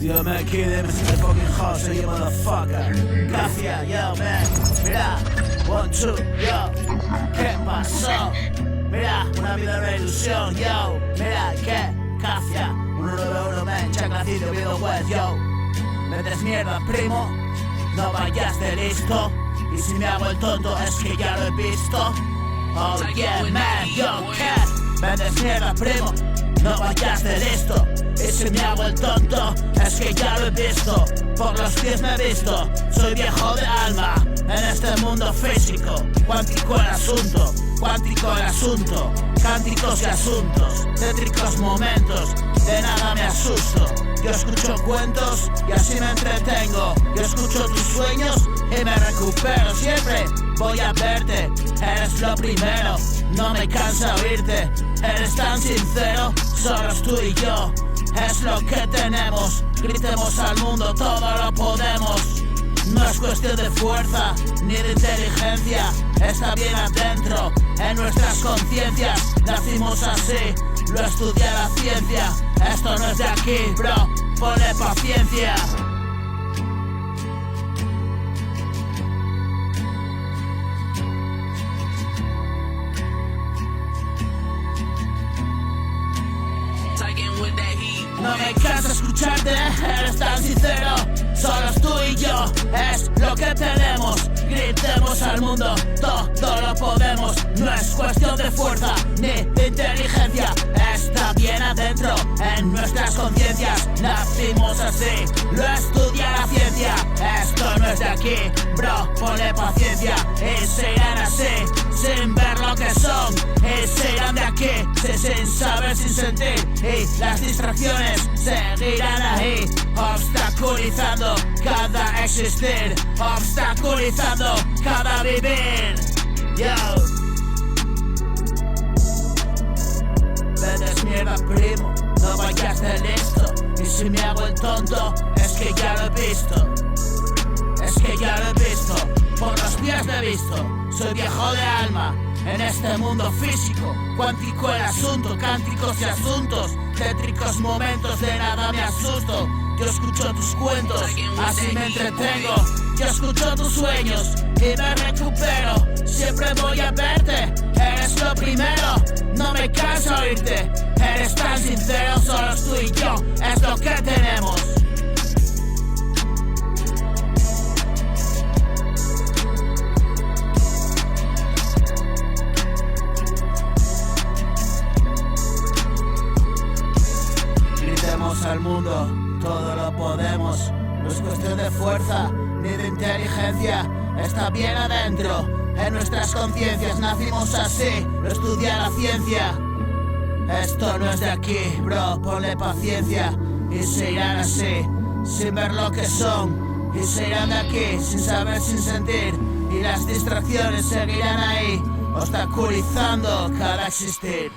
Yo me quedé, me siento fucking hot, so you motherfucker. Cafia, yo, man. Mira, 1, 2, yo. ¿Qué pasó? Mira, una vida de ilusión, yo. Mira, ¿qué? Cafia, 191, man. Chaclacito, pido web, yo. Metes mierda, primo. No vayas de listo. Y si me hago el tonto, es que ya lo he visto. Oh yeah, man, yo, ¿qué? Metes mierda, primo. No vayas de listo. Y si me hago el tonto, es que ya lo he visto. Por los pies me he visto. Soy viejo de alma en este mundo físico. Cuántico el asunto, cuántico el asunto. Cánticos y asuntos, tétricos momentos. De nada me asusto. Yo escucho cuentos y así me entretengo. Yo escucho tus sueños y me recupero. Siempre voy a verte, eres lo primero. No me cansa oírte, eres tan sincero. Solo tú y yo, es lo que tenemos. Gritemos al mundo, todo lo podemos. No es cuestión de fuerza ni de inteligencia. Está bien adentro, en nuestras conciencias. Nacimos así, lo estudia la ciencia. Esto no es de aquí, bro, ponle paciencia. No me cansa escucharte, eres tan sincero. Solo tú y yo, es lo que tenemos. Gritemos al mundo, todo lo podemos. No es cuestión de fuerza ni de inteligencia. Está bien adentro, en nuestras conciencias. Nacimos así, lo estudia la ciencia. Esto no es de aquí, bro, ponle paciencia. Y se irán así, sin ver lo que son. Y se irán de aquí, sin saber, sin sentir. Y las distracciones seguirán ahí, obstaculizando cada existir, obstaculizando cada vivir. Yo, vendes mierda, primo, no vayas de listo. Y si me hago el tonto, es que ya lo he visto. Es que ya lo he visto, por los pies lo he visto. Soy viejo de alma en este mundo físico. Cuántico el asunto, cánticos y asuntos. Tétricos momentos, de nada me asusto. Yo escucho tus cuentos, así me entretengo. Yo escucho tus sueños y me recupero. Siempre voy a verte, eres lo primero. No me canso oírte, eres tan sincero. Solo tú y yo, es lo que tenemos. Gritemos al mundo, todo lo podemos. No es cuestión de fuerza ni de inteligencia. Está bien adentro, en nuestras conciencias. Nacimos así, lo estudia la ciencia. Esto no es de aquí, bro, ponle paciencia. Y se irán así, sin ver lo que son. Y se irán de aquí, sin saber, sin sentir. Y las distracciones seguirán ahí, obstaculizando cada existir.